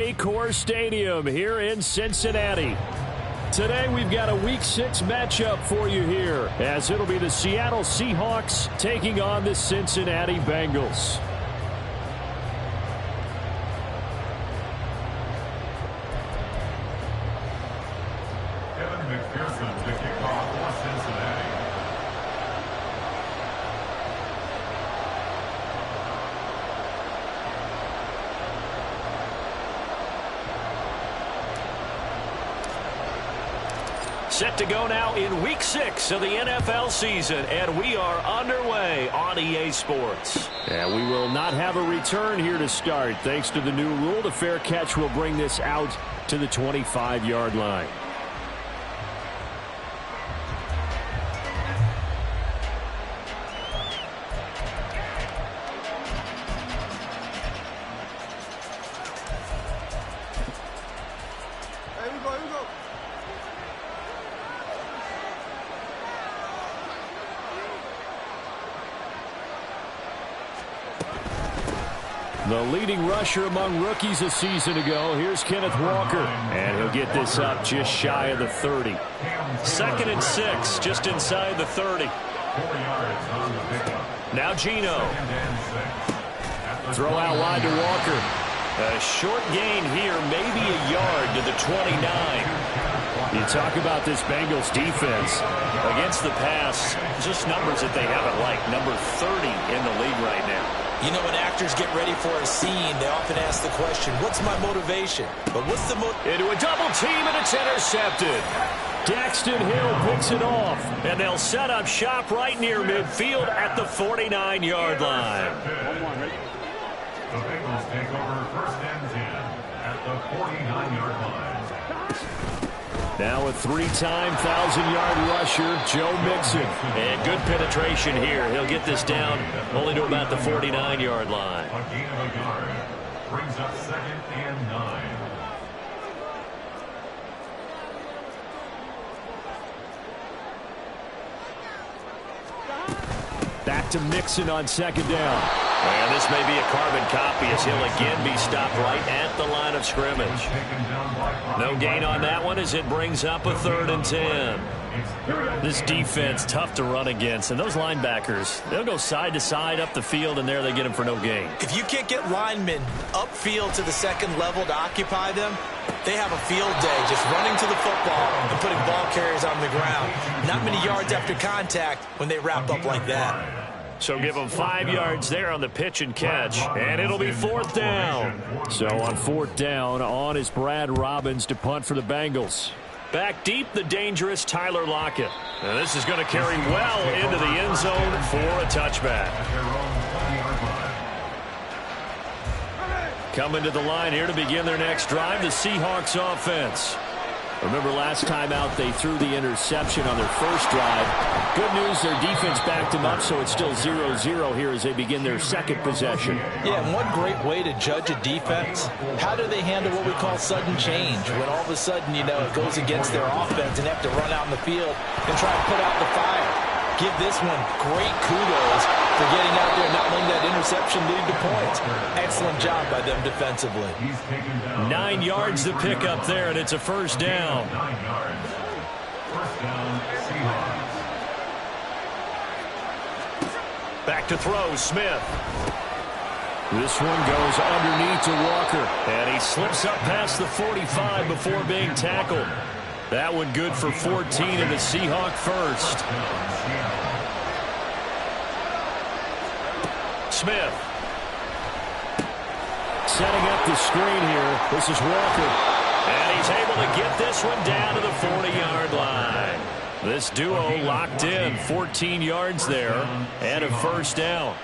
Core Stadium here in Cincinnati. Today we've got a Week 6 matchup for you here, as it'll be the Seattle Seahawks taking on the Cincinnati Bengals. Kevin McPherson to kick off for Cincinnati. Set to go now in Week 6 of the NFL season, and we are underway on EA Sports. And we will not have a return here to start. Thanks to the new rule, the fair catch will bring this out to the 25-yard line. The leading rusher among rookies a season ago. Here's Kenneth Walker. And he'll get this up just shy of the 30. 2nd and 6, just inside the 30. 4 yards on the pickup. Now Geno. 2nd and 6. Throw out wide to Walker. A short gain here, maybe a yard to the 29. You talk about this Bengals defense. Against the pass, just numbers that they haven't liked. Number 30 in the league right now. You know, when actors get ready for a scene, they often ask the question, what's my motivation? But what's the into a double team, and it's intercepted. Daxton Hill picks it off, and they'll set up shop right near midfield at the 49-yard line. The Bengals take over 1st and 10 at the 49-yard line. Now a 3-time 1,000-yard rusher, Joe Mixon. And good penetration here. He'll get this down only to about the 49-yard line. A gain of a yard brings up 2nd and 9. Back to Mixon on 2nd down. And this may be a carbon copy as he'll again be stopped right at the line of scrimmage. No gain on that one as it brings up a 3rd and 10. This defense tough to run against, and those linebackers, they'll go side to side up the field, and there they get him for no gain. If you can't get linemen upfield to the 2nd level to occupy them, they have a field day just running to the football and putting ball carriers on the ground. Not many yards after contact when they wrap up like that. So give them 5 yards there on the pitch and catch, and it'll be 4th down. So on 4th down, on is Brad Robbins to punt for the Bengals. Back deep, the dangerous Tyler Lockett. And this is going to carry well into the end zone for a touchback. Coming to the line here to begin their next drive, the Seahawks offense. Remember last time out they threw the interception on their first drive. Good news, their defense backed them up, so it's still 0-0 here as they begin their 2nd possession. Yeah, and one great way to judge a defense, how do they handle what we call sudden change? When all of a sudden, you know, it goes against their offense and they have to run out in the field and try to put out the fire. Give this one great kudos for getting out there and not letting that interception lead to points. Excellent job by them defensively. 9 yards to pick up there, and it's a 1st down. 9 yards. 1st down, Seahawks. Back to throw, Smith. This one goes underneath to Walker, and he slips up past the 45 before being tackled. That one good for 14 and the Seahawk 1st. Smith. Setting up the screen here. This is Walker. And he's able to get this one down to the 40-yard line. This duo locked in, 14 yards there, and a 1st down.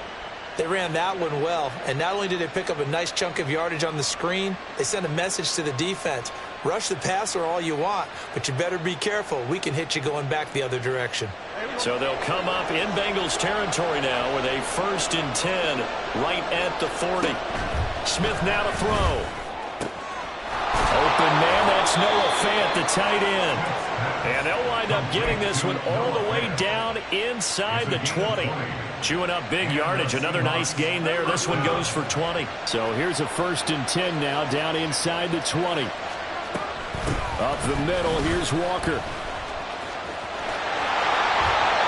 They ran that one well, and not only did they pick up a nice chunk of yardage on the screen, they sent a message to the defense. Rush the passer all you want, but you better be careful. We can hit you going back the other direction. So they'll come up in Bengals territory now with a 1st and 10 right at the 40. Smith now to throw. Open man, that's Noah Fant, the tight end. And they'll wind up getting this one all the way down inside the 20. Chewing up big yardage. Another nice gain there. This one goes for 20. So here's a 1st and 10 now down inside the 20. Up the middle, here's Walker.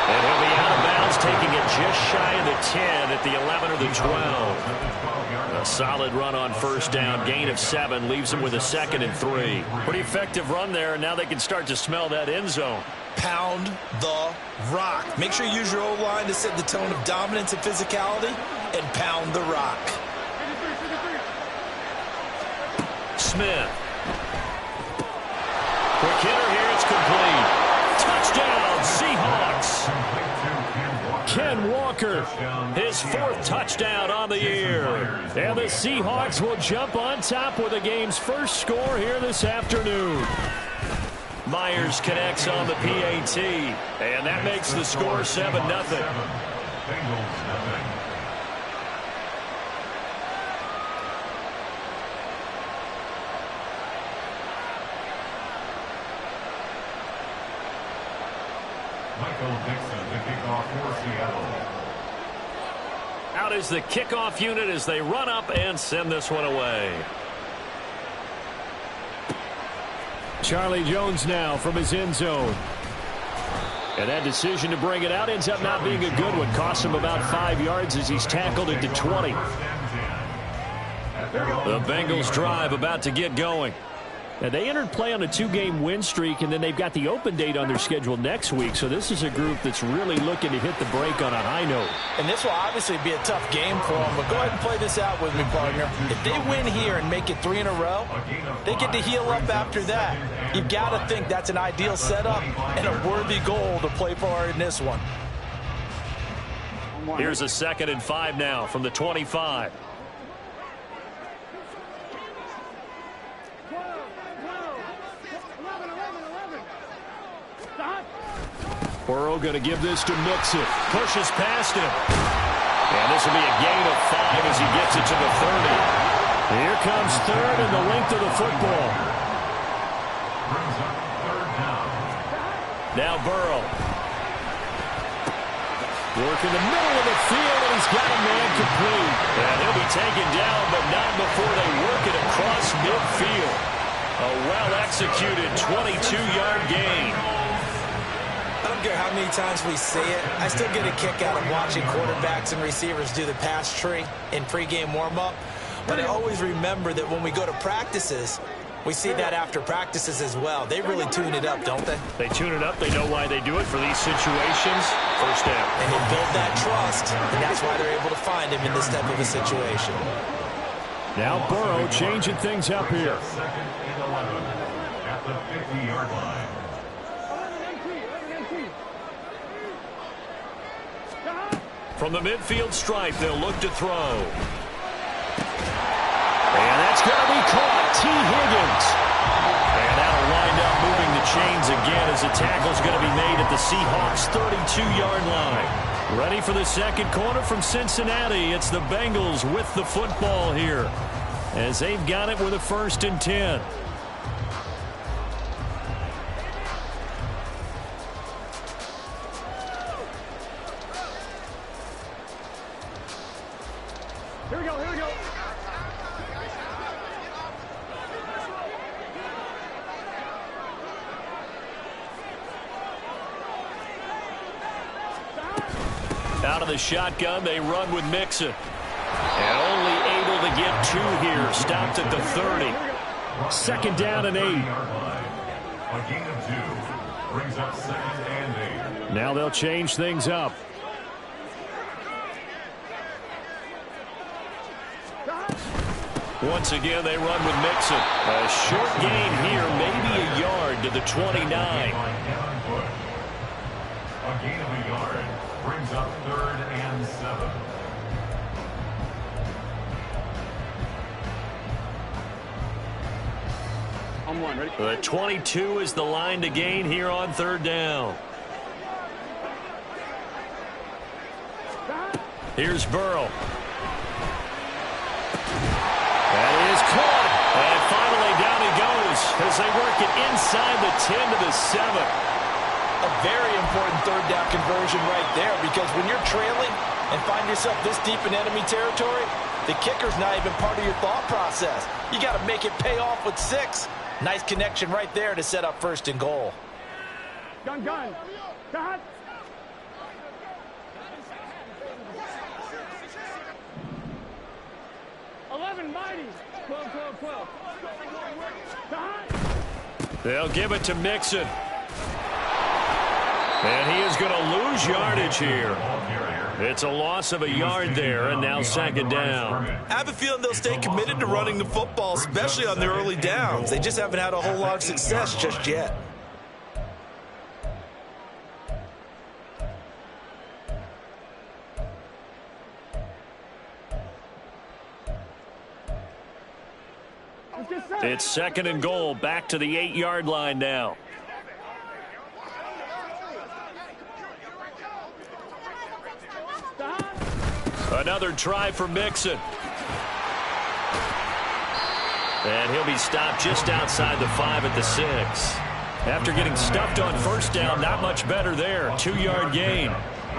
And he'll be out of bounds, taking it just shy of the 10 at the 11 or the 12. A solid run on 1st down, gain of 7, leaves him with a 2nd and 3. Pretty effective run there, and now they can start to smell that end zone. Pound the rock. Make sure you use your O-line to set the tone of dominance and physicality, and pound the rock. Smith. Quick hitter here, it's complete. Touchdown, Seahawks. Ken Walker, his 4th touchdown on the year. And the Seahawks will jump on top with the game's first score here this afternoon. Myers connects on the PAT, and that makes the score 7-0. Michael Dixon to kick off for Seattle. Out is the kickoff unit as they run up and send this one away. Charlie Jones now from his end zone. And that decision to bring it out ends up not being a good one. Costs him about 5 yards as he's tackled into 20. The Bengals drive about to get going. Now, they entered play on a 2-game win streak, and then they've got the open date on their schedule next week. So this is a group that's really looking to hit the break on a high note. And this will obviously be a tough game for them, but go ahead and play this out with me, partner. If they win here and make it 3 in a row, they get to heal up after that. You've got to think that's an ideal setup and a worthy goal to play for in this one. Here's a 2nd and 5 now from the 25. Burrow going to give this to Mixon. Pushes past him. And this will be a gain of 5 as he gets it to the 30. Here comes 3rd and the length of the football. Now Burrow. Working the middle of the field, and he's got a man complete. And he'll be taken down, but not before they work it across midfield. A well-executed 22-yard gain. I don't care how many times we say it, I still get a kick out of watching quarterbacks and receivers do the pass tree in pregame warm-up. But I always remember that when we go to practices, we see that after practices as well. They really tune it up, don't they? They tune it up. They know why they do it for these situations. 1st down. And they build that trust, and that's why they're able to find him in this type of a situation. Now Burrow changing things up here. 2nd and 11 at the 50-yard line. From the midfield stripe, they'll look to throw. And that's going to be caught. T. Higgins. And that'll wind up moving the chains again as the tackle's going to be made at the Seahawks' 32-yard line. Ready for the 2nd quarter from Cincinnati. It's the Bengals with the football here as they've got it with a 1st and 10. Here we go, here we go. Out of the shotgun, they run with Mixon. And only able to get 2 here. Stopped at the 30. 2nd down and 8. A gain of 2 brings up 2nd and 8. Now they'll change things up. Once again, they run with Mixon. A short gain here, maybe a yard to the 29. A gain of a yard brings up 3rd and 7. On 1, ready? The 22 is the line to gain here on 3rd down. Here's Burrow. That is caught. And finally down he goes as they work take it inside the 10 to the 7. A very important third down conversion right there, because when you're trailing and find yourself this deep in enemy territory, the kicker's not even part of your thought process. You got to make it pay off with 6. Nice connection right there to set up 1st and goal. Gun. Gun. 11 mighty. 12. They'll give it to Mixon. And he is going to lose yardage here. It's a loss of a yard there, and now 2nd down. I have a feeling they'll stay committed to running the football, especially on their early downs. They just haven't had a whole lot of success just yet. It's 2nd and goal, back to the 8-yard line now. Another try for Mixon. And he'll be stopped just outside the 5 at the 6. After getting stuffed on 1st down, not much better there. 2-yard gain.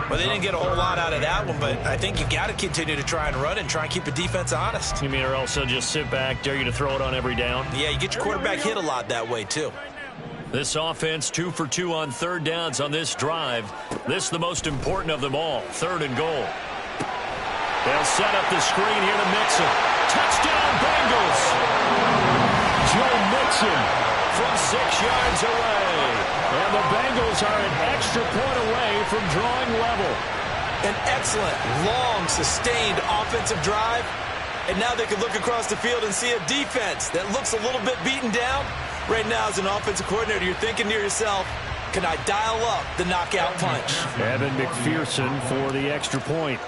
Well, they didn't get a whole lot out of that one, but I think you got to continue to try and run and try and keep the defense honest. You mean, or else they'll just sit back, dare you to throw it on every down? Yeah, you get your quarterback hit a lot that way, too. This offense 2 for 2 on 3rd downs on this drive. This is the most important of them all, 3rd and goal. They'll set up the screen here to Mixon. Touchdown, Bengals! Joe Mixon from 6 yards away. And the Bengals are an extra point away from drawing level. An excellent, long, sustained offensive drive. And now they can look across the field and see a defense that looks a little bit beaten down. Right now, as an offensive coordinator, you're thinking to yourself, can I dial up the knockout punch? Evan McPherson for the extra point.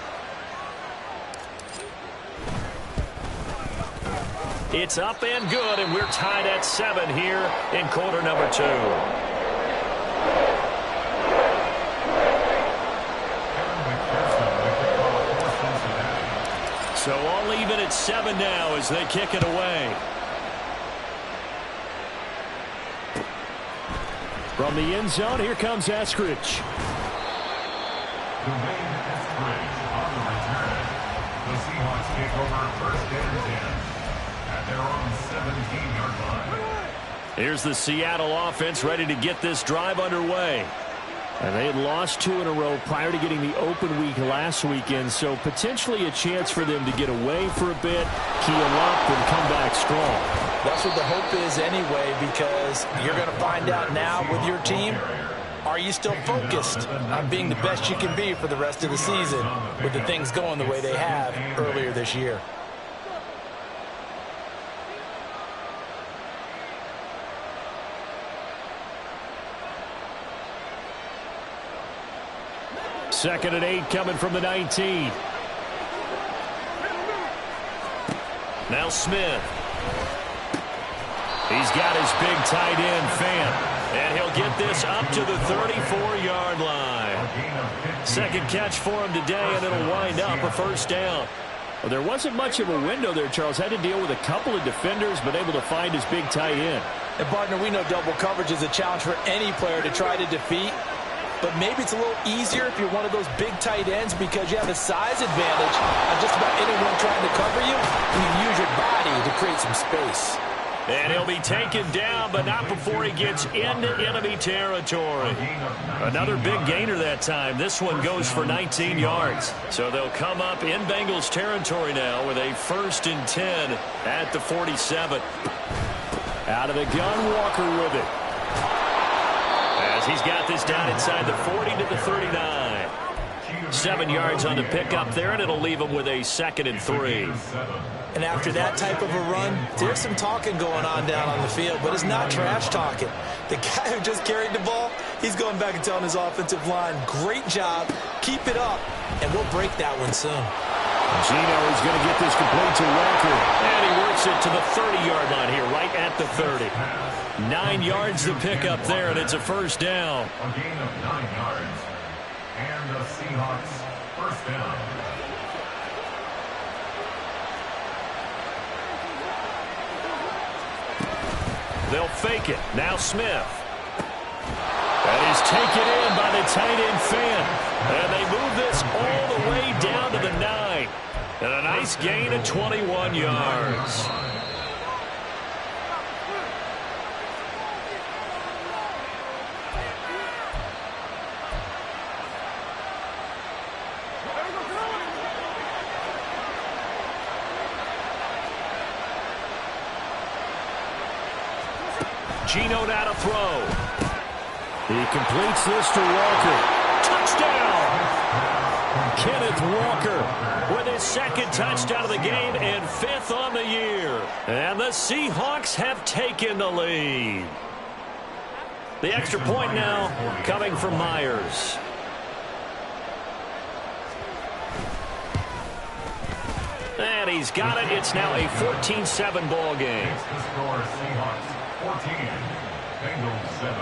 It's up and good, and we're tied at 7 here in quarter number 2. So all even at 7 now as they kick it away. From the end zone, here comes Eskridge. Dwayne Eskridge on the return. The Seahawks take over 1st and 10 at their own 17-yard line. Here's the Seattle offense ready to get this drive underway. And they had lost 2 in a row prior to getting the open week last weekend, so potentially a chance for them to get away for a bit, key them up, and come back strong. That's what the hope is anyway, because you're going to find out now with your team, are you still focused on being the best you can be for the rest of the season with the things going the way they have earlier this year? Second and 8 coming from the 19. Now Smith. He's got his big tight end, Fant. And he'll get this up to the 34-yard line. Second catch for him today, and it'll wind up a 1st down. Well, there wasn't much of a window there, Charles. Had to deal with a couple of defenders, but able to find his big tight end. And, partner, we know double coverage is a challenge for any player to try to defeat. But maybe it's a little easier if you're one of those big tight ends because you have a size advantage on just about anyone trying to cover you. And you use your body to create some space. And he'll be taken down, but not before he gets into enemy territory. Another big gainer that time. This one goes for 19 yards. So they'll come up in Bengals territory now with a 1st and 10 at the 47. Out of the gun, Walker with it. As he's got this down inside the 40 to the 39. 7 yards on the pickup there, and it'll leave him with a 2nd and 3. And after that type of a run, there's some talking going on down on the field, but it's not trash talking. The guy who just carried the ball, he's going back and telling his offensive line, great job, keep it up, and we'll break that one soon. Gino is going to get this complete to Walker, and he works it to the 30-yard line here, right at the 30. 9 yards to pick up there, and it's a 1st down. A gain of 9 yards. And the Seahawks 1st down. They'll fake it. Now Smith. That is taken in by the tight end Fant. And they move this all the way down to the 9. And a nice gain of 21 yards. Geno now to throw. He completes this to Walker. Touchdown! Kenneth Walker with his second touchdown of the game and 5th on the year. And the Seahawks have taken the lead. The extra point now coming from Myers. And he's got it. It's now a 14-7 ball game. The score, Seahawks 14, Bengals 7.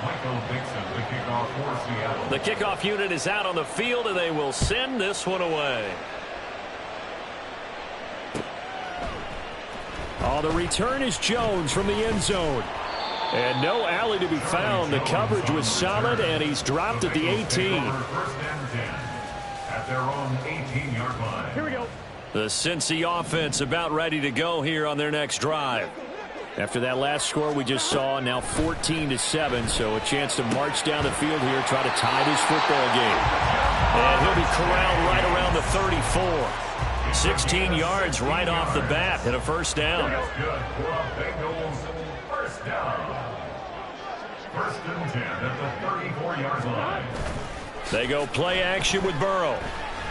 Michael Dixon, the kickoff for Seattle. The kickoff unit is out on the field, and they will send this one away. Oh, the return is Jones from the end zone. And no alley to be found. The coverage was solid, and he's dropped at the 18. First and 10 at their own 18-yard line. Here we go. The Cincy offense about ready to go here on their next drive. After that last score we just saw, now 14-7, so a chance to march down the field here, try to tie this football game. And he'll be corralled right around the 34. 16 yards right off the bat and a first down. That's good for a Bengals first down. First and 10 at the 34-yard line. They go play action with Burrow.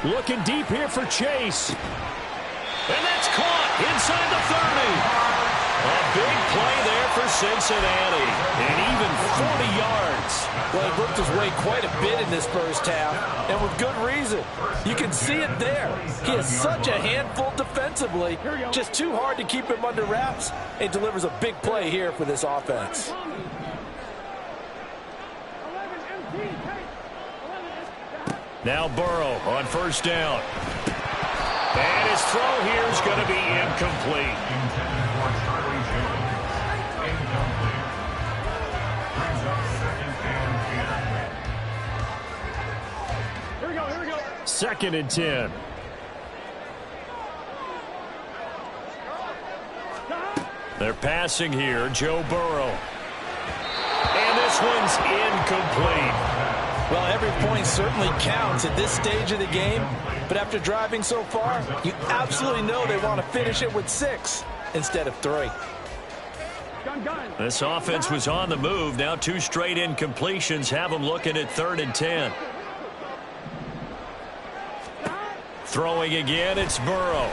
Looking deep here for Chase. And that's caught inside the 30. A big play there for Cincinnati. And even 40 yards. Well, he worked his way quite a bit in this first half, and with good reason. You can see it there. He is such a handful defensively. Just too hard to keep him under wraps, and delivers a big play here for this offense. 11 empty. Now Burrow on first down. And his throw here is going to be incomplete. Intended for Charlie Jones. Incomplete. Brings up second and 10. Here we go. Here we go. Second and 10. They're passing here. Joe Burrow. And this one's incomplete. Well, every point certainly counts at this stage of the game, but after driving so far, you absolutely know they want to finish it with 6 instead of 3. Gun. This offense was on the move. Now 2 straight incompletions have them looking at 3rd and 10. Throwing again, it's Burrow.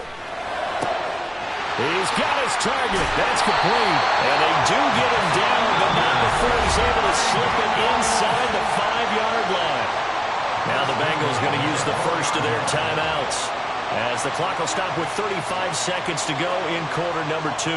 He's got his target. That's complete. And they do get him down, but not before he's able to slip it inside the 5-yard line. Now the Bengals going to use the first of their timeouts, as the clock will stop with 35 seconds to go in quarter number 2.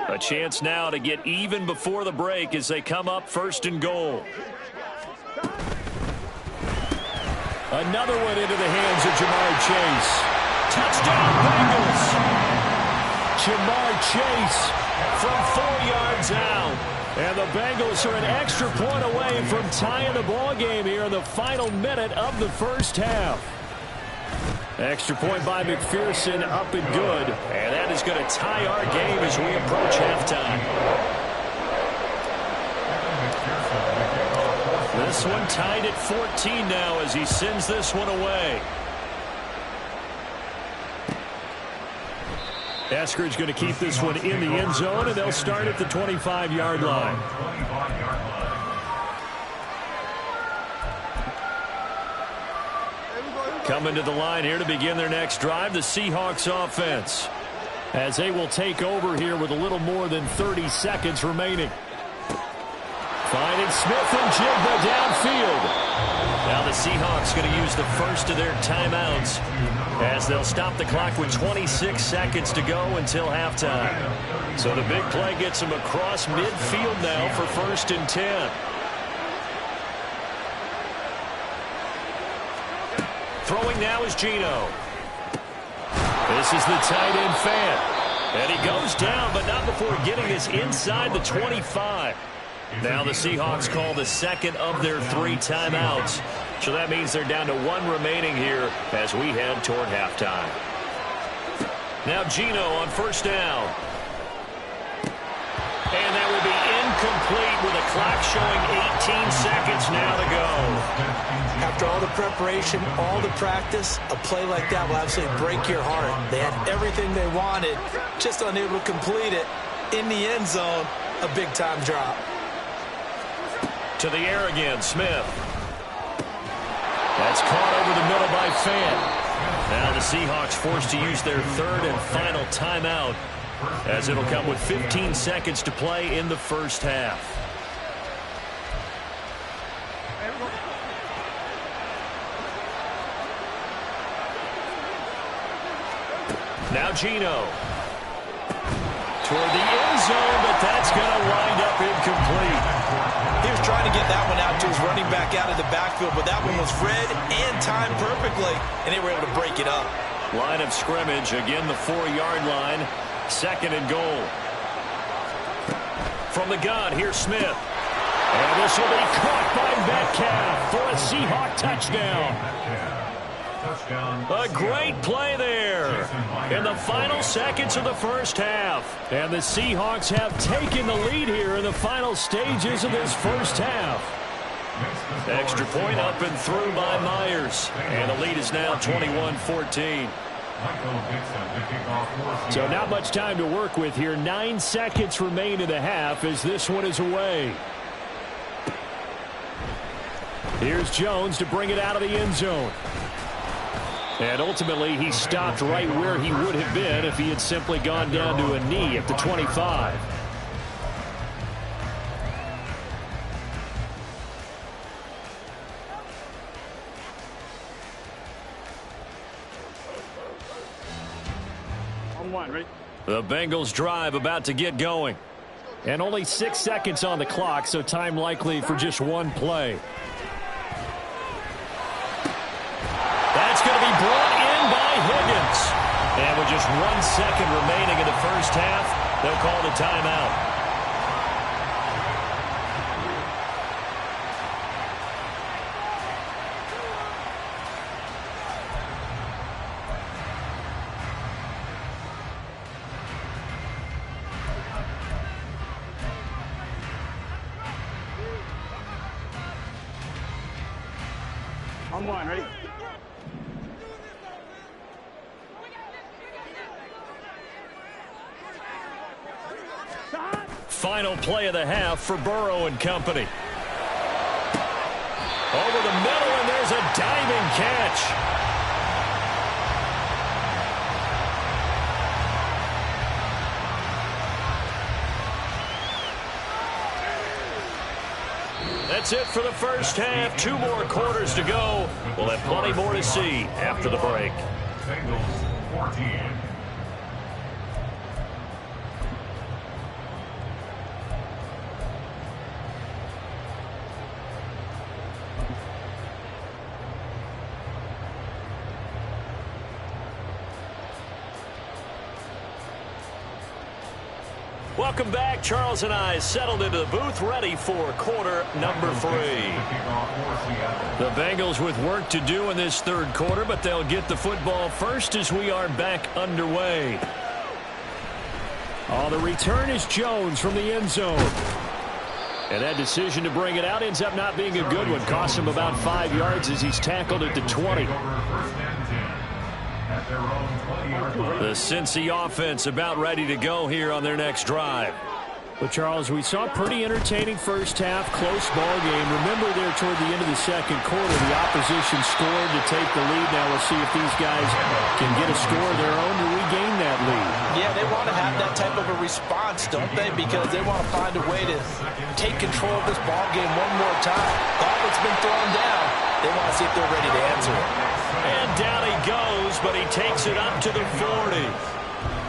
A chance now to get even before the break as they come up 1st and goal. Another one into the hands of Jamar Chase. Touchdown Bengals. Jamar Chase from 4 yards out. And the Bengals are an extra point away from tying the ball game here in the final minute of the first half. Extra point by McPherson, up and good. And that is going to tie our game as we approach halftime. This one tied at 14 now as he sends this one away. Eskridge going to keep this one in the end zone, and they'll start at the 25-yard line. Coming to the line here to begin their next drive, the Seahawks offense, as they will take over here with a little more than 30 seconds remaining. Finding Smith and Jigba downfield. Now the Seahawks going to use the first of their timeouts as they'll stop the clock with 26 seconds to go until halftime. So the big play gets them across midfield now for 1st and 10. Throwing now is Geno. This is the tight end Fant. And he goes down, but not before getting this inside the 25. Now the Seahawks call the second of their 3 timeouts. So that means they're down to 1 remaining here as we head toward halftime. Now Geno on 1st down. And that will be incomplete with a clock showing 18 seconds now to go. After all the preparation, all the practice, a play like that will absolutely break your heart. They had everything they wanted, just unable to complete it. In the end zone, a big-time drop. To the air again, Smith. That's caught over the middle by Fant. Now the Seahawks forced to use their 3rd and final timeout, as it'll come with 15 seconds to play in the first half. Now Geno. Toward the end zone, but that's going to wind up incomplete. He was trying to get that one out to his running back out of the backfield, but that one was read and timed perfectly, and they were able to break it up. Line of scrimmage, again the 4-yard line. 2nd and goal. From the gun, here's Smith. And this will be caught by Metcalf for a Seahawk touchdown. A great play there in the final seconds of the first half. And the Seahawks have taken the lead here in the final stages of this first half. Extra point up and through by Myers. And the lead is now 21-14. So not much time to work with here. 9 seconds remain in the half as this one is away. Here's Jones to bring it out of the end zone. And ultimately he stopped right where he would have been if he had simply gone down to a knee at the 25. The Bengals drive about to get going. And only 6 seconds on the clock, so time likely for just 1 play. That's going to be brought in by Higgins. And with just 1 second remaining in the first half, they'll call the timeout. On 1, ready? Final play of the half for Burrow and company. Over the middle, and there's a diving catch. That's it for the first half. 2 more quarters to go. We'll have plenty more to see after the break. Bengals 14. Welcome back. Charles and I settled into the booth, ready for quarter number 3. The Bengals with work to do in this 3rd quarter, but they'll get the football first as we are back underway. On the return is Jones from the end zone. And that decision to bring it out ends up not being a good one. Costs him about 5 yards as he's tackled at the 20. The Cincy offense about ready to go here on their next drive. Well, Charles, we saw a pretty entertaining first half, close ball game. Remember there toward the end of the second quarter, the opposition scored to take the lead. Now we'll see if these guys can get a score of their own to regain that lead. Yeah, they want to have that type of a response, don't they? Because they want to find a way to take control of this ball game one more time. All that's been thrown down, they want to see if they're ready to answer it. And down he goes, but he takes it up to the 40.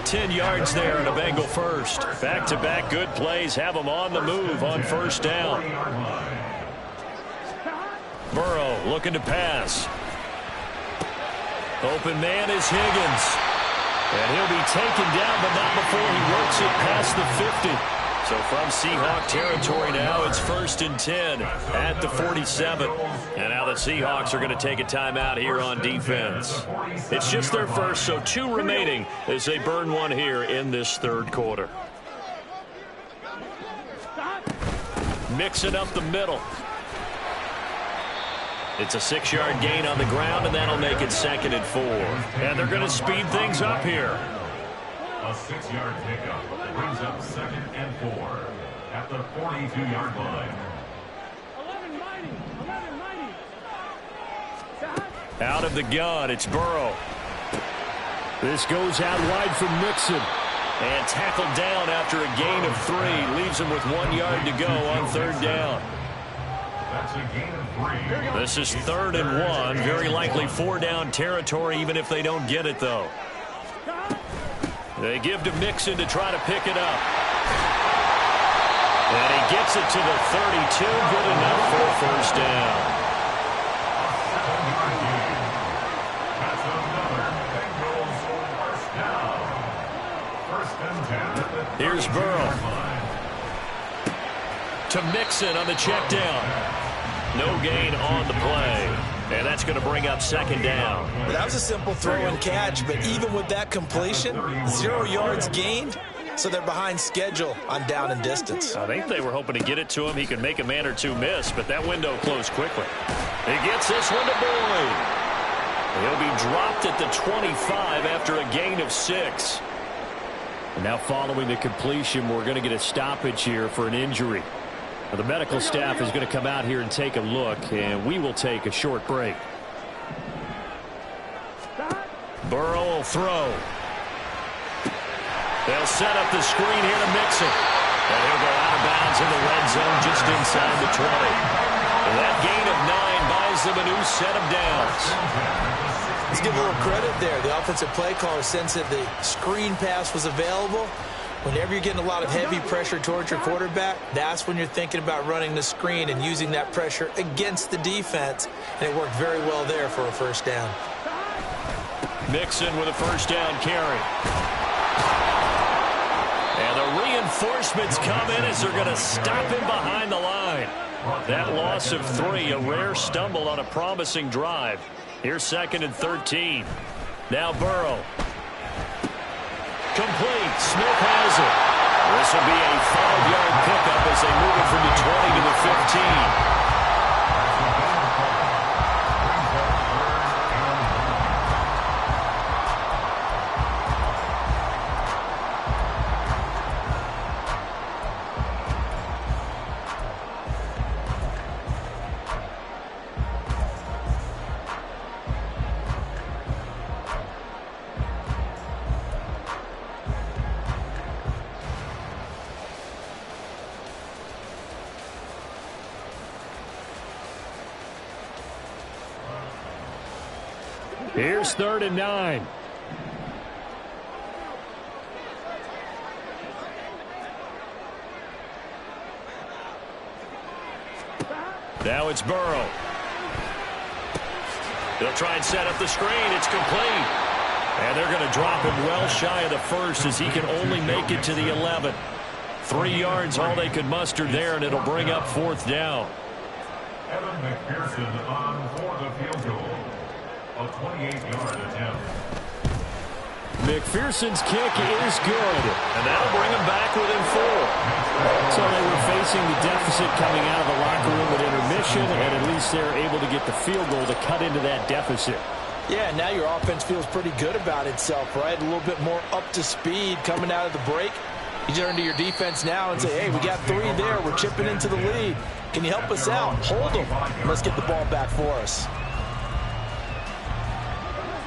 10 yards there and a Bengal first. Back-to-back good plays have them on the move on first down. Burrow looking to pass. Open man is Higgins. And he'll be taken down, but not before he works it past the 50. So from Seahawk territory now, it's 1st and 10 at the 47. And now the Seahawks are going to take a timeout here on defense. It's just their first, so 2 remaining as they burn one here in this third quarter. Mixing up the middle. It's a 6-yard gain on the ground, and that'll make it 2nd and 4. And they're going to speed things up here. A 6-yard pickup brings up 2nd and 4 at the 42-yard line. Out of the gun, it's Burrow. This goes out wide from Mixon. And tackled down after a gain of 3. Leaves him with 1 yard to go on 3rd down. That's a gain of 3. This is 3rd and 1. Very likely 4-down territory, even if they don't get it, though. They give to Mixon to try to pick it up. And he gets it to the 32. Good enough for a 1st down. That's another Bengals 1st down. 1st and 10 at the Here's Burrow. To Mixon on the check down. No gain on the play. And that's going to bring up 2nd down. That was a simple throw and catch, but even with that completion, 0 yards gained, so they're behind schedule on down and distance. I think they were hoping to get it to him. He could make a man or 2 miss, but that window closed quickly. He gets this one to Boyd. He'll be dropped at the 25 after a gain of 6. And now following the completion, we're going to get a stoppage here for an injury. The medical staff is going to come out here and take a look, and we will take a short break. Burrow will throw. They'll set up the screen here to Mixon. And he'll go out of bounds in the red zone just inside the 20. And that gain of 9 buys them a new set of downs. Let's give a little credit there. The offensive play caller sensed that the screen pass was available. Whenever you're getting a lot of heavy pressure towards your quarterback, that's when you're thinking about running the screen and using that pressure against the defense. And it worked very well there for a 1st down. Mixon with a 1st down carry. And the reinforcements come in as they're going to stop him behind the line. That loss of 3, a rare stumble on a promising drive. Here's 2nd and 13. Now Burrow. Complete. Smith has it. This will be a 5-yard pickup as they move it from the 20 to the 15. Here's 3rd and 9. Now it's Burrow. They'll try and set up the screen. It's complete. And they're going to drop him well shy of the 1st as he can only make it to the 11. 3 yards all they could muster there, and it'll bring up 4th down. Evan McPherson on for the field goal. A 28-yard attempt. McPherson's kick is good, and that'll bring him back within 4. So they were facing the deficit coming out of the locker room at intermission, and at least they're able to get the field goal to cut into that deficit. Yeah, now your offense feels pretty good about itself, right? A little bit more up to speed coming out of the break. You turn to your defense now and say, hey, we got 3 there. We're chipping into the lead. Can you help us out? Hold them. Let's get the ball back for us.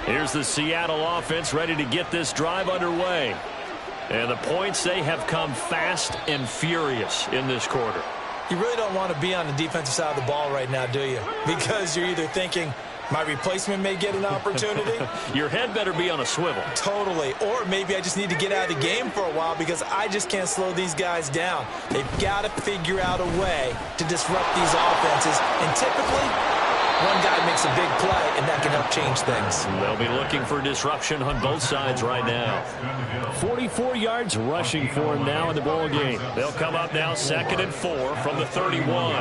Here's the Seattle offense ready to get this drive underway. And the points, they have come fast and furious in this quarter. You really don't want to be on the defensive side of the ball right now, do you? Because you're either thinking, my replacement may get an opportunity. Your head better be on a swivel. Totally. Or maybe I just need to get out of the game for a while because I just can't slow these guys down. They've got to figure out a way to disrupt these offenses. And typically, one guy makes a big play, and that can help change things. They'll be looking for disruption on both sides right now. 44 yards rushing for him now in the ball game. They'll come up now 2nd and 4 from the 31.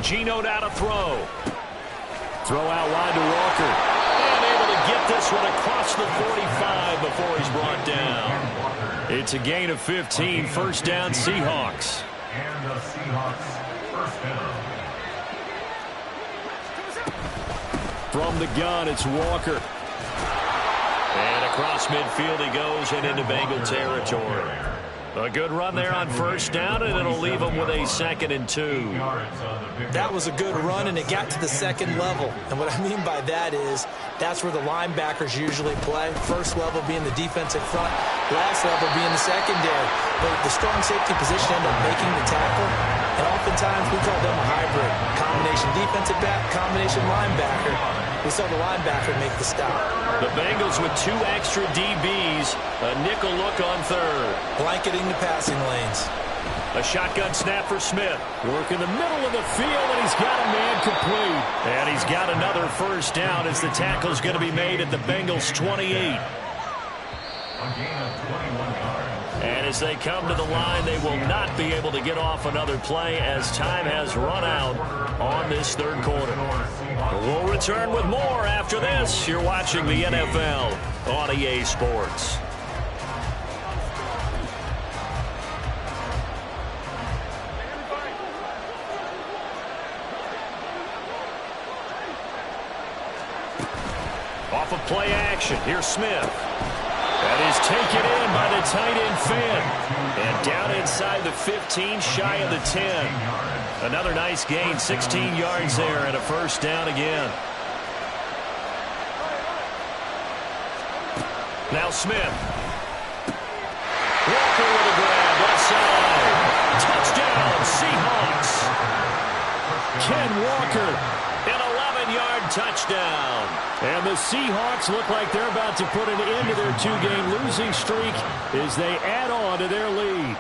Geno now to throw. Throw out wide to Walker. And able to get this one across the 45 before he's brought down. It's a gain of 15. First down, Seahawks. And the Seahawks first down. From the gun, it's Walker. And across midfield he goes and into Bengal territory. A good run there on first down, and it'll leave him with a 2nd and 2. That was a good run, and it got to the second level. And what I mean by that is that's where the linebackers usually play. First level being the defensive front, last level being the secondary. But the strong safety position ended up making the tackle, and oftentimes we call them a hybrid. Combination defensive back, combination linebacker. We saw the linebacker make the stop. The Bengals with 2 extra DBs, a nickel look on third. Blanketing the passing lanes. A shotgun snap for Smith. Work in the middle of the field, and he's got a man complete. And he's got another first down as the tackle's going to be made at the Bengals' 28. A gain of 21 yards. And as they come to the line, they will not be able to get off another play as time has run out on this third quarter. We'll return with more after this. You're watching the NFL on EA Sports. Off of play action, here's Smith. That is taken in by the tight end Finn. And down inside the 15, shy of the 10. Another nice gain, 16 yards there, and a first down again. Now Smith. Walker with a grab, left side. Touchdown, Seahawks. Ken Walker, an 11-yard touchdown. And the Seahawks look like they're about to put an end to their 2-game losing streak as they add on to their lead.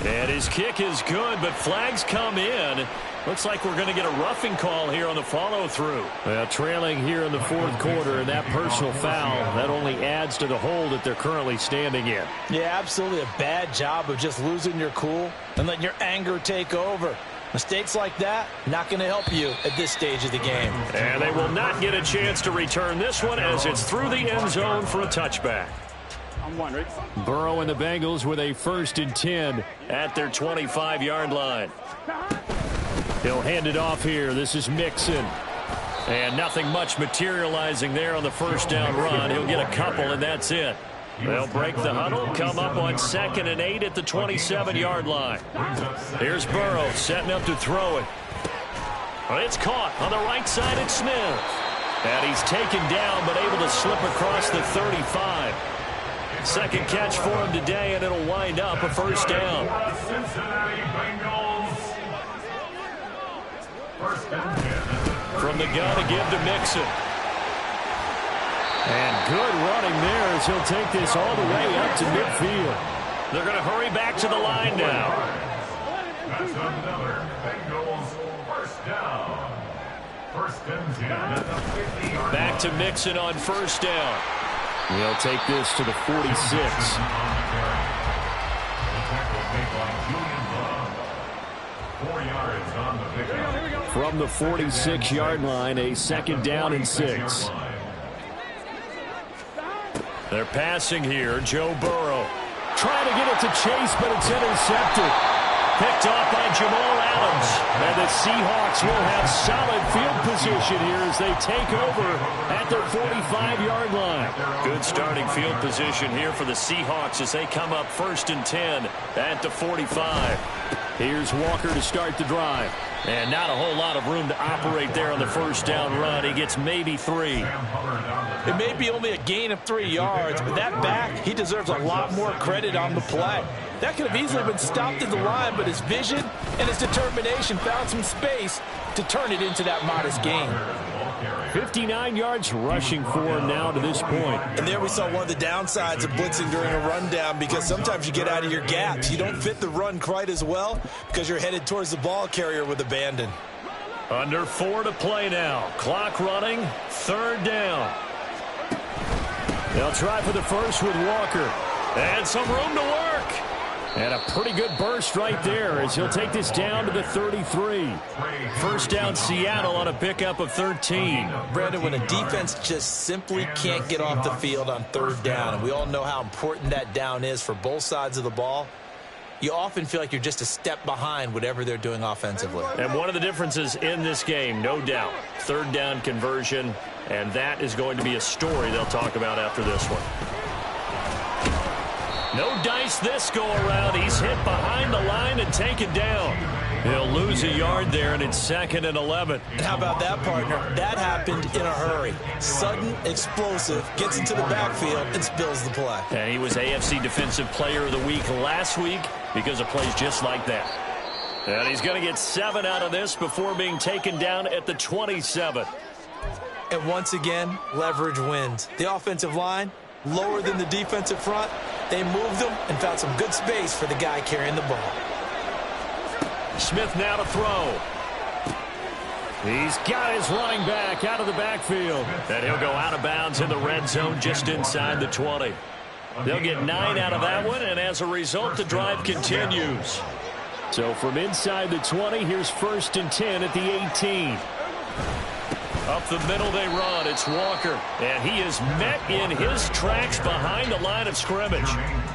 And his kick is good, but flags come in. Looks like we're going to get a roughing call here on the follow-through. Trailing here in the fourth quarter, and that personal foul, that only adds to the hole that they're currently standing in. Yeah, absolutely a bad job of just losing your cool and letting your anger take over. Mistakes like that, not going to help you at this stage of the game. And they will not get a chance to return this one as it's through the end zone for a touchback. On 1, ready? Burrow and the Bengals with a 1st and 10 at their 25-yard line. He'll hand it off here. This is Mixon. And nothing much materializing there on the first down run. He'll get a couple, and that's it. They'll break the huddle, come up on 2nd and 8 at the 27-yard line. Here's Burrow setting up to throw it. It's caught on the right side at Smith. And he's taken down but able to slip across the 35. Second catch for him today, and it'll wind up a first down. Cincinnati Bengals. First and 10. From the gun to give to Mixon. And good running there as he'll take this all the way up to midfield. They're going to hurry back to the line now. That's another Bengals first down. First and 10 at the 50-yard Back to Mixon on first down. He'll take this to the 46. From the 46-yard line, a 2nd down and 6. They're passing here. Joe Burrow trying to get it to Chase, but it's intercepted. picked off by Jamal Adams. And the Seahawks will have solid field position here as they take over at their 45-yard line. Good starting field position here for the Seahawks as they come up 1st and 10 at the 45. Here's Walker to start the drive. And not a whole lot of room to operate there on the first down run. He gets maybe 3. It may be only a gain of 3 yards, but that back, he deserves a lot more credit on the play. That could have easily been stopped at the line, but his vision and his determination found some space to turn it into that modest gain. 59 yards rushing for him now to this point. And there we saw one of the downsides of blitzing during a rundown, because sometimes you get out of your gaps. You don't fit the run quite as well because you're headed towards the ball carrier with abandon. Under 4 to play now. Clock running. 3rd down. They'll try for the first with Walker. And some room to work. And a pretty good burst right there as he'll take this down to the 33. First down Seattle on a pickup of 13. Brandon, when a defense just simply can't get off the field on 3rd down, and we all know how important that down is for both sides of the ball, you often feel like you're just a step behind whatever they're doing offensively. And one of the differences in this game, no doubt, 3rd down conversion, and that is going to be a story they'll talk about after this one. No dice this go-around. He's hit behind the line and taken down. He'll lose a yard there, and it's 2nd and 11. And how about that, partner? That happened in a hurry. Sudden, explosive, gets into the backfield, and spills the play. And he was AFC Defensive Player of the Week last week because of plays just like that. And he's going to get 7 out of this before being taken down at the 27. And once again, leverage wins. The offensive line, lower than the defensive front. They moved them and found some good space for the guy carrying the ball. Smith now to throw. He's got his running back out of the backfield. And he'll go out of bounds in the red zone just inside the 20. They'll get 9 out of that one, and as a result, the drive continues. So from inside the 20, here's 1st and 10 at the 18. Up the middle they run. It's Walker. And he is met in his tracks behind the line of scrimmage.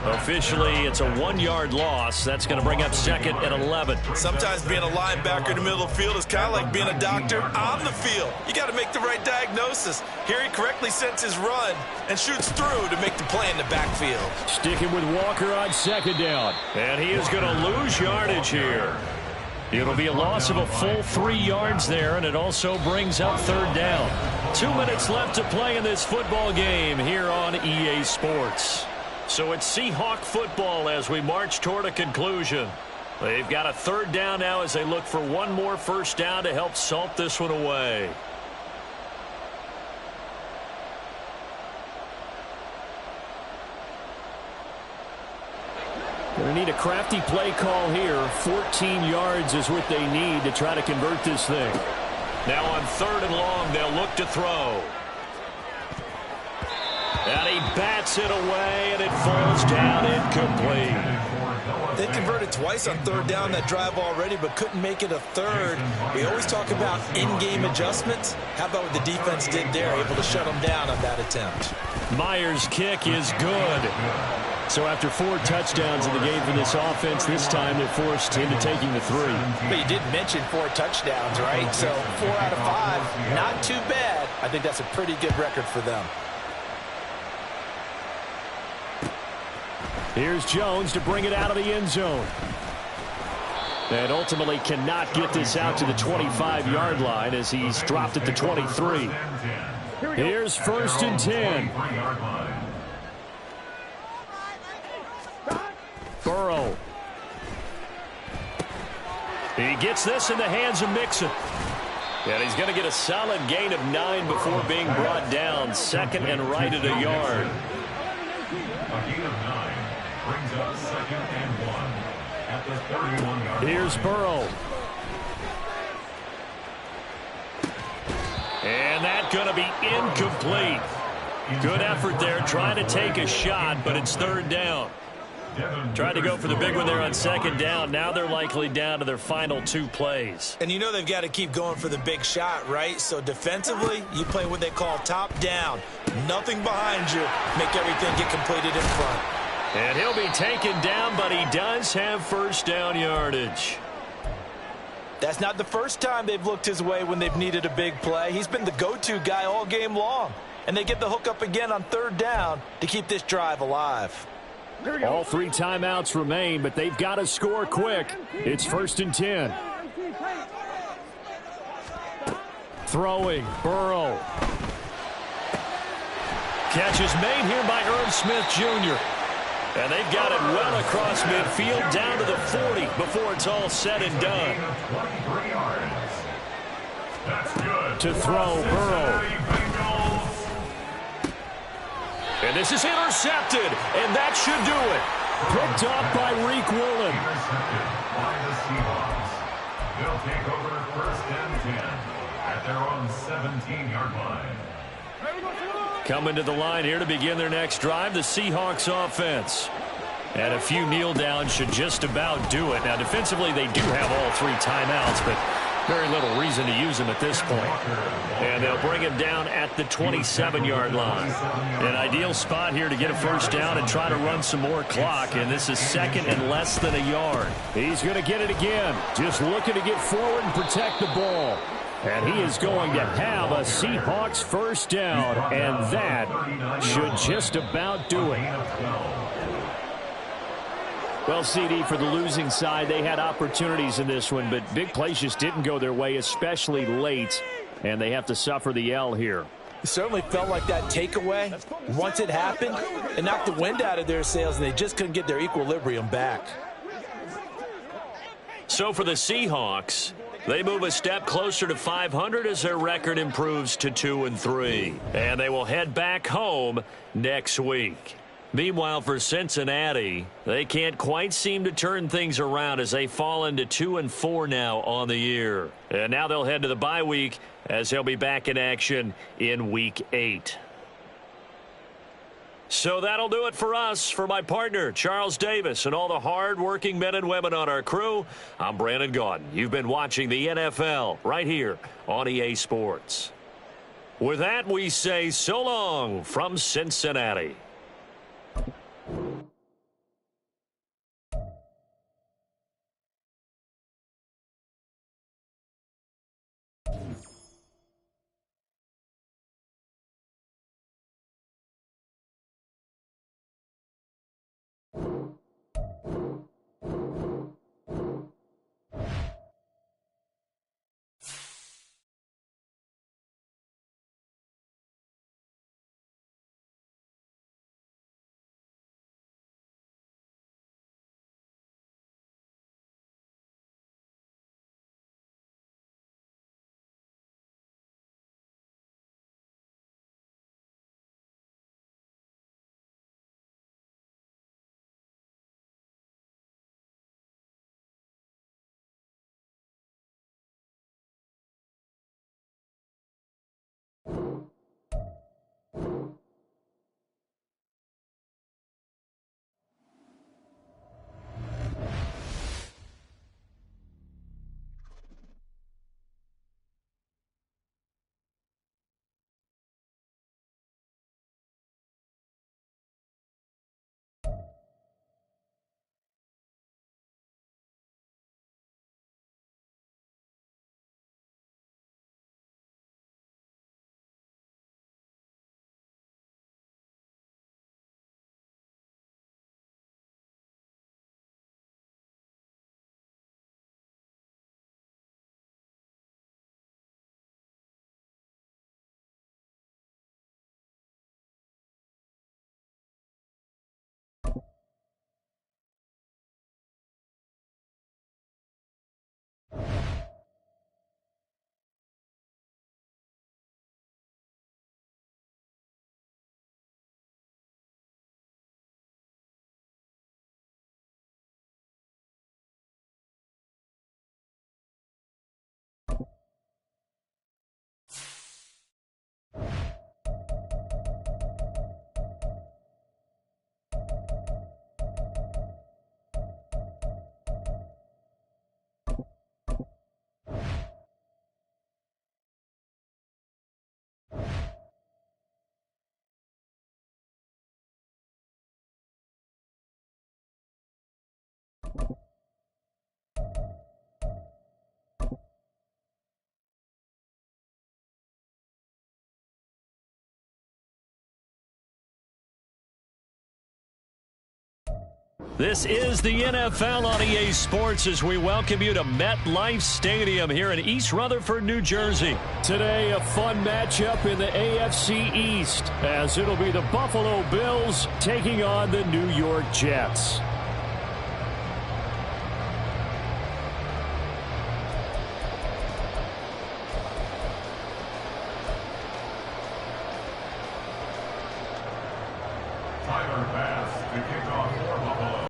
Officially, it's a 1-yard loss. That's going to bring up 2nd and 11. Sometimes being a linebacker in the middle of the field is kind of like being a doctor on the field. You got to make the right diagnosis. Here he correctly sets his run and shoots through to make the play in the backfield. Sticking with Walker on 2nd down. And he is going to lose yardage here. It'll be a loss of a full 3 yards there, and it also brings up 3rd down. 2 minutes left to play in this football game here on EA Sports. So it's Seahawk football as we march toward a conclusion. They've got a 3rd down now as they look for one more first down to help salt this one away. Going to need a crafty play call here. 14 yards is what they need to try to convert this thing. Now on 3rd and long, they'll look to throw. And he bats it away, and it falls down incomplete. They converted twice on 3rd down that drive already, but couldn't make it a 3rd. We always talk about in-game adjustments. How about what the defense did there, able to shut them down on that attempt? Myers' kick is good. So after 4 touchdowns in the game for this offense, this time they're forced into taking the 3. But you did mention 4 touchdowns, right? So 4 out of 5, not too bad. I think that's a pretty good record for them. Here's Jones to bring it out of the end zone. And ultimately cannot get this out to the 25-yard line as he's dropped at the 23. Here's 1st and 10. Burrow. He gets this in the hands of Mixon. And he's going to get a solid gain of 9 before being brought down. 2nd and right at a yard. A gain of 9 brings up 2nd and 1 at the 31-yard line. Here's Burrow. And that's going to be incomplete. Good effort there, trying to take a shot, but it's 3rd down. Tried to go for the big one there on 2nd down. Now they're likely down to their final 2 plays. And you know they've got to keep going for the big shot, right? So defensively, you play what they call top down. Nothing behind you. Make everything get completed in front. And he'll be taken down, but he does have first down yardage. That's not the first time they've looked his way when they've needed a big play. He's been the go-to guy all game long. And they get the hook up again on third down to keep this drive alive. All 3 timeouts remain, but they've got to score quick. It's 1st and 10. Throwing, Burrow. Catch is made here by Irv Smith Jr. And they've got it well across midfield down to the 40 before it's all said and done. To throw, Burrow. And this is intercepted, and that should do it. Picked off by Reek Woolen. By the Seahawks. They'll take over 1st and 10 at their own 17-yard line. Coming to the line here to begin their next drive, the Seahawks offense. And a few kneel downs should just about do it. Now, defensively, they do have all 3 timeouts, but very little reason to use them at this point. And they'll bring him down at the 27-yard line. An ideal spot here to get a first down and try to run some more clock. And this is 2nd and less than a yard. He's going to get it again. Just looking to get forward and protect the ball. And he is going to have a Seahawks first down. And that should just about do it. Well, CD, for the losing side, they had opportunities in this one, but big plays just didn't go their way, especially late, and they have to suffer the L here. It certainly felt like that takeaway, once it happened, it knocked the wind out of their sails, and they just couldn't get their equilibrium back. So for the Seahawks, they move a step closer to 500 as their record improves to 2-3, and they will head back home next week. Meanwhile, for Cincinnati, they can't quite seem to turn things around as they fall into 2-4 now on the year. And now they'll head to the bye week as they'll be back in action in Week 8. So that'll do it for us. For my partner, Charles Davis, and all the hard-working men and women on our crew, I'm Brandon Gaudin. You've been watching the NFL right here on EA Sports. With that, we say so long from Cincinnati. This is the NFL on EA Sports as we welcome you to MetLife Stadium here in East Rutherford, New Jersey. Today, a fun matchup in the AFC East as it'll be the Buffalo Bills taking on the New York Jets.